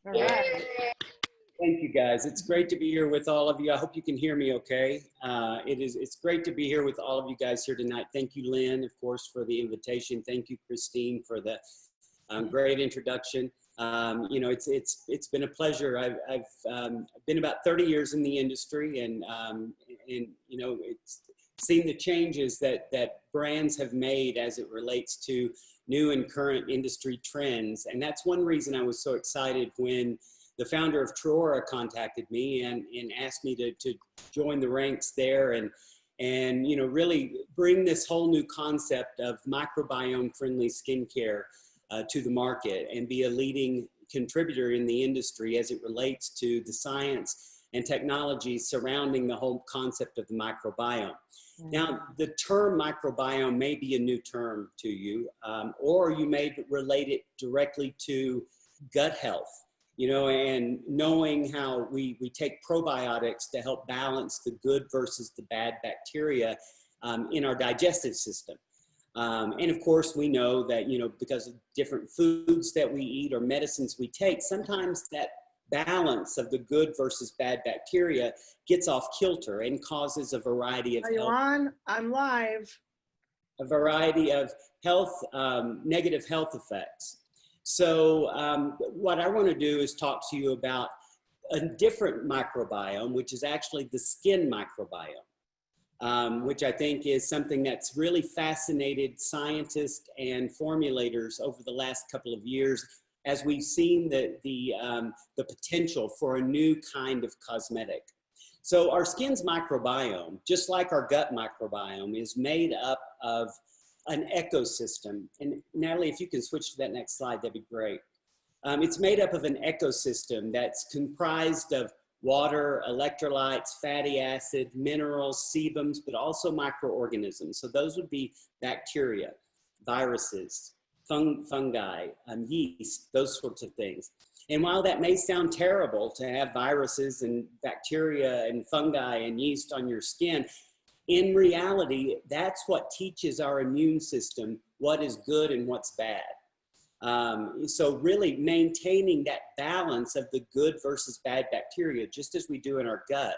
All right. Thank you, guys. It's great to be here with all of you. I hope you can hear me okay. It's great to be here with all of you guys here tonight. Thank you, Lynn, of course, for the invitation. Thank you, Christine, for the great introduction. You know, it's been a pleasure. I've been about 30 years in the industry, and you know, it's seen the changes that brands have made as it relates to new and current industry trends. And that's one reason I was so excited when the founder of Truora contacted me and asked me to join the ranks there and you know, really bring this whole new concept of microbiome friendly skincare to the market and be a leading contributor in the industry as it relates to the science and technology surrounding the whole concept of the microbiome. Now, the term microbiome may be a new term to you, or you may relate it directly to gut health. You know, and knowing how we take probiotics to help balance the good versus the bad bacteria in our digestive system. And of course, we know that, you know, because of different foods that we eat or medicines we take, sometimes that balance of the good versus bad bacteria gets off kilter and causes a variety of Are you on? I'm live. A variety of health, negative health effects. So what I want to do is talk to you about a different microbiome, which is actually the skin microbiome, which I think is something that's really fascinated scientists and formulators over the last couple of years as we've seen the potential for a new kind of cosmetic. So our skin's microbiome, just like our gut microbiome, is made up of an ecosystem. And Natalie, if you can switch to that next slide, that'd be great. It's made up of an ecosystem that's comprised of water, electrolytes, fatty acid, minerals, sebums, but also microorganisms. So those would be bacteria, viruses, fungi, yeast, those sorts of things. And while that may sound terrible to have viruses and bacteria and fungi and yeast on your skin, in reality, that's what teaches our immune system what is good and what's bad. So really maintaining that balance of the good versus bad bacteria, just as we do in our gut,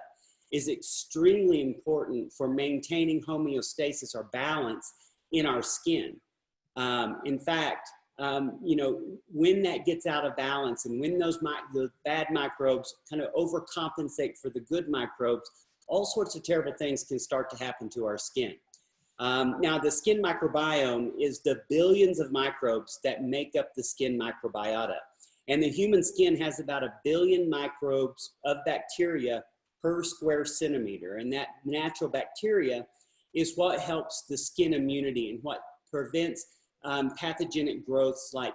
is extremely important for maintaining homeostasis or balance in our skin. In fact, you know, when that gets out of balance and when the bad microbes kind of overcompensate for the good microbes, all sorts of terrible things can start to happen to our skin. Now, the skin microbiome is the billions of microbes that make up the skin microbiota. And the human skin has about 1 billion microbes of bacteria per square centimeter. And that natural bacteria is what helps the skin immunity and what prevents pathogenic growths like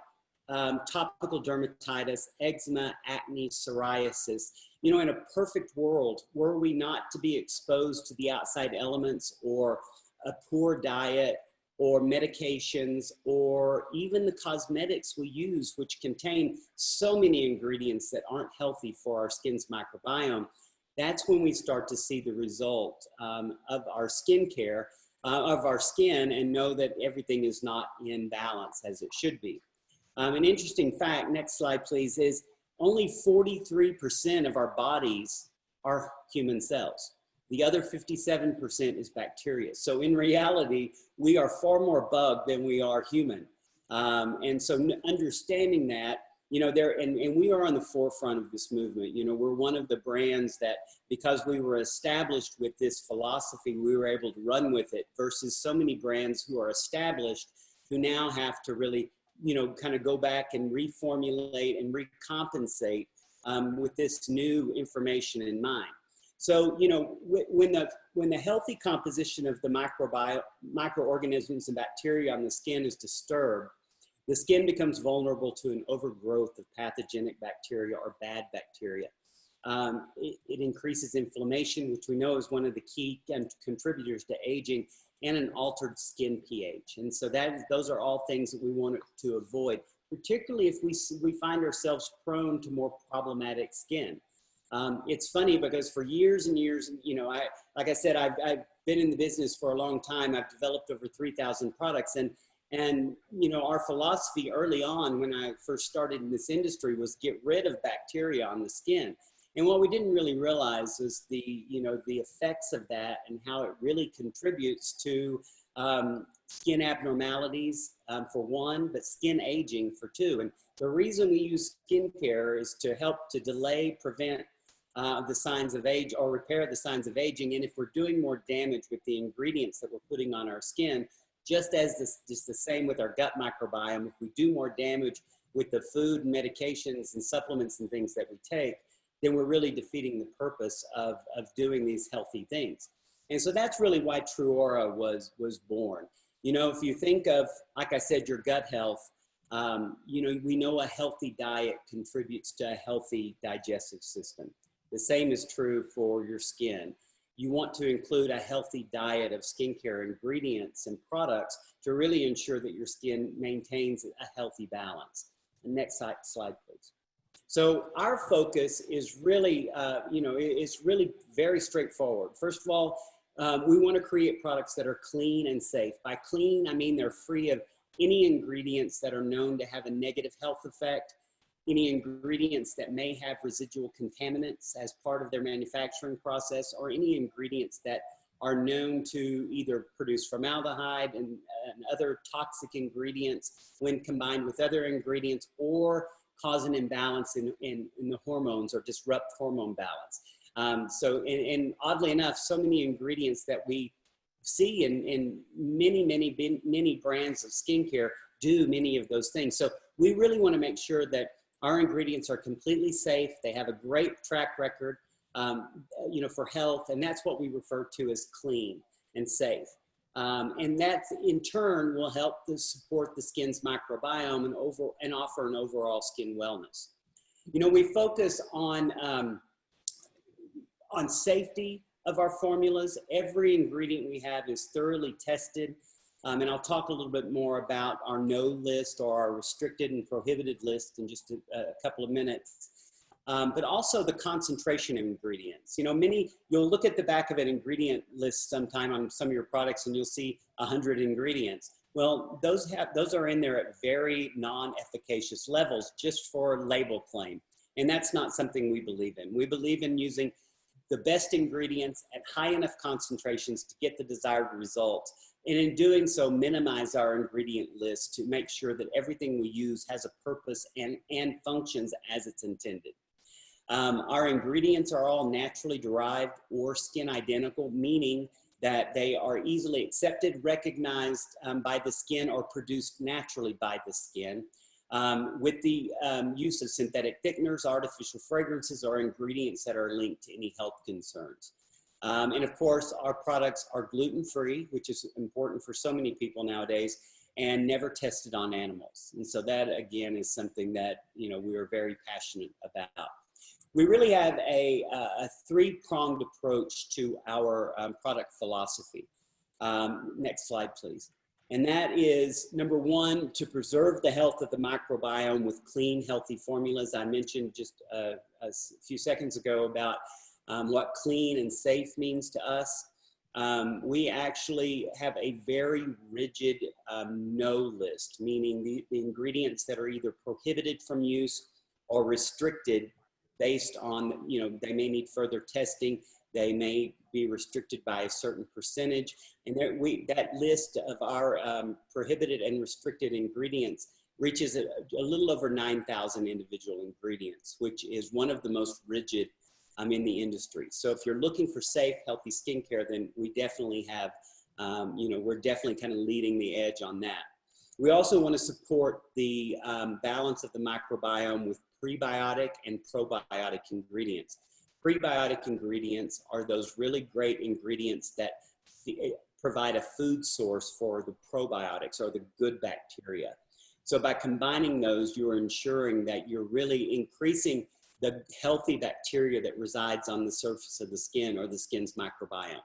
topical dermatitis, eczema, acne, psoriasis. You know, in a perfect world, were we not to be exposed to the outside elements or a poor diet or medications or even the cosmetics we use, which contain so many ingredients that aren't healthy for our skin's microbiome, that's when we start to see the result of our skincare, of our skin, and know that everything is not in balance as it should be. An interesting fact, next slide please, is only 43% of our bodies are human cells. The other 57% is bacteria. So in reality, we are far more bug than we are human. And so understanding that, you know, and we are on the forefront of this movement. You know, we're one of the brands that, because we were established with this philosophy, we were able to run with it versus so many brands who are established who now have to really, you know, kind of go back and reformulate and recompensate with this new information in mind. So, you know, when the healthy composition of the microorganisms and bacteria on the skin is disturbed, the skin becomes vulnerable to an overgrowth of pathogenic bacteria or bad bacteria. It increases inflammation, which we know is one of the key contributors to aging, and an altered skin pH. And so those are all things that we want to avoid, particularly if we find ourselves prone to more problematic skin. It's funny because for years and years, you know, like I said, I've been in the business for a long time. I've developed over 3,000 products, and And, you know, our philosophy early on when I first started in this industry was get rid of bacteria on the skin. And what we didn't really realize is the, you know, the effects of that and how it really contributes to skin abnormalities for one, but skin aging for two. And the reason we use skincare is to help to delay, prevent the signs of age or repair the signs of aging. And if we're doing more damage with the ingredients that we're putting on our skin, just the same with our gut microbiome, if we do more damage with the food and medications and supplements and things that we take, then we're really defeating the purpose of doing these healthy things. And so that's really why Truora was born. You know, if you think of, like I said, your gut health, you know, we know a healthy diet contributes to a healthy digestive system. The same is true for your skin. You want to include a healthy diet of skincare ingredients and products to really ensure that your skin maintains a healthy balance. The next slide, please. So our focus is really, you know, it's really very straightforward. First of all, we want to create products that are clean and safe. By clean, I mean they're free of any ingredients that are known to have a negative health effect, any ingredients that may have residual contaminants as part of their manufacturing process, or any ingredients that are known to either produce formaldehyde and other toxic ingredients when combined with other ingredients, or cause an imbalance in the hormones or disrupt hormone balance. And oddly enough, so many ingredients that we see in many brands of skincare do many of those things. So we really want to make sure that our ingredients are completely safe. They have a great track record, you know, for health, and that's what we refer to as clean and safe. And that in turn will help to support the skin's microbiome and offer an overall skin wellness. You know, we focus on safety of our formulas. Every ingredient we have is thoroughly tested. And I'll talk a little bit more about our no list or our restricted and prohibited list in just a couple of minutes. But also the concentration of ingredients. You know, you'll look at the back of an ingredient list sometime on some of your products and you'll see 100 ingredients. Well, those are in there at very non-efficacious levels just for label claim. And that's not something we believe in. We believe in using the best ingredients at high enough concentrations to get the desired results. And in doing so, minimize our ingredient list to make sure that everything we use has a purpose and functions as it's intended. Our ingredients are all naturally derived or skin identical, meaning that they are easily accepted, recognized by the skin, or produced naturally by the skin. With the use of synthetic thickeners, artificial fragrances, or ingredients that are linked to any health concerns. And of course, our products are gluten-free, which is important for so many people nowadays, and never tested on animals. And so that, again, is something that, you know, we are very passionate about. We really have a three-pronged approach to our product philosophy. Next slide, please. And that is, number one, to preserve the health of the microbiome with clean, healthy formulas. I mentioned just a few seconds ago about what clean and safe means to us. We actually have a very rigid no list, meaning the ingredients that are either prohibited from use or restricted based on, you know, they may need further testing. They may be restricted by a certain percentage. And that list of our prohibited and restricted ingredients reaches a little over 9,000 individual ingredients, which is one of the most rigid in the industry. So if you're looking for safe, healthy skincare, then we definitely have, you know, we're definitely kind of leading the edge on that. We also want to support the balance of the microbiome with prebiotic and probiotic ingredients. Prebiotic ingredients are those really great ingredients that provide a food source for the probiotics or the good bacteria. So by combining those, you're ensuring that you're really increasing the healthy bacteria that resides on the surface of the skin or the skin's microbiome.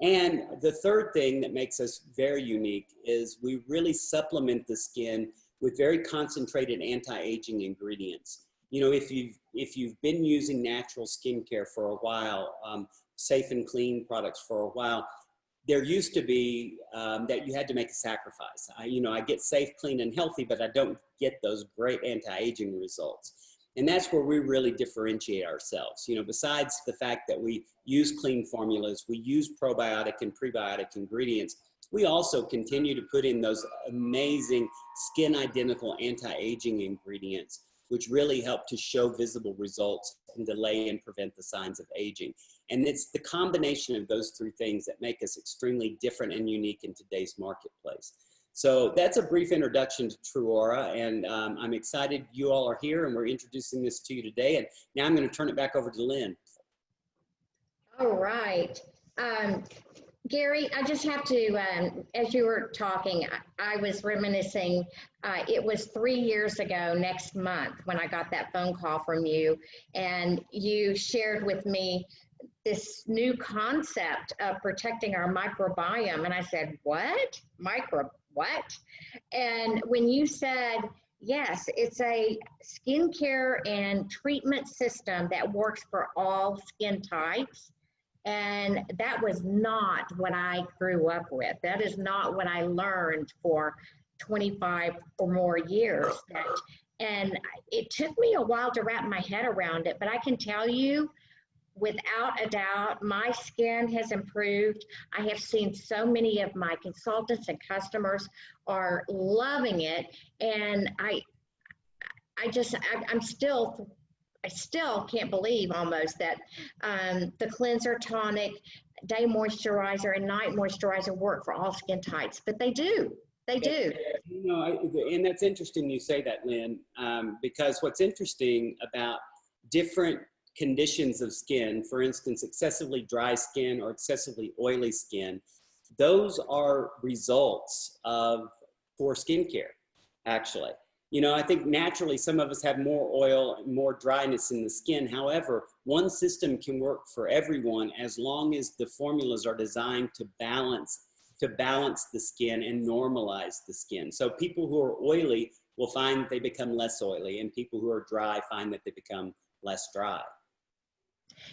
And the third thing that makes us very unique is we really supplement the skin with very concentrated anti-aging ingredients. You know, if you've been using natural skincare for a while, safe and clean products for a while, there used to be that you had to make a sacrifice. I get safe, clean, and healthy, but I don't get those great anti-aging results. And that's where we really differentiate ourselves. Besides the fact that we use clean formulas, we use probiotic and prebiotic ingredients, we also continue to put in those amazing skin identical anti-aging ingredients, which really help to show visible results and delay and prevent the signs of aging. And it's the combination of those three things that make us extremely different and unique in today's marketplace. So that's a brief introduction to Truora, and I'm excited you all are here and we're introducing this to you today. And now I'm going to turn it back over to Lynn. All right. Gary, I just have to, as you were talking, I was reminiscing. It was 3 years ago next month when I got that phone call from you, and you shared with me this new concept of protecting our microbiome. And I said, what? What? And when you said, yes, it's a skincare and treatment system that works for all skin types. And that was not what I grew up with. That is not what I learned for 25 or more years. And it took me a while to wrap my head around it, but I can tell you, without a doubt, my skin has improved. I have seen so many of my consultants and customers are loving it. And I still can't believe almost that the cleanser, tonic, day moisturizer, and night moisturizer work for all skin types, but they do. They do. And that's interesting you say that, Lynn, because what's interesting about different conditions of skin, for instance, excessively dry skin or excessively oily skin, those are results of poor skincare, actually. I think naturally some of us have more oil and more dryness in the skin. However, one system can work for everyone as long as the formulas are designed to balance the skin and normalize the skin. So people who are oily will find that they become less oily, and people who are dry find that they become less dry.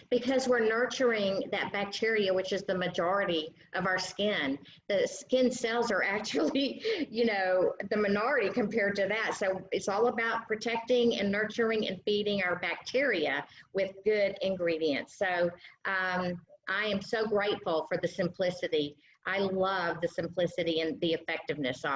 Because we're nurturing that bacteria, which is the majority of our skin. The skin cells are actually, the minority compared to that. So it's all about protecting and nurturing and feeding our bacteria with good ingredients. So I am so grateful for the simplicity. I love the simplicity and the effectiveness of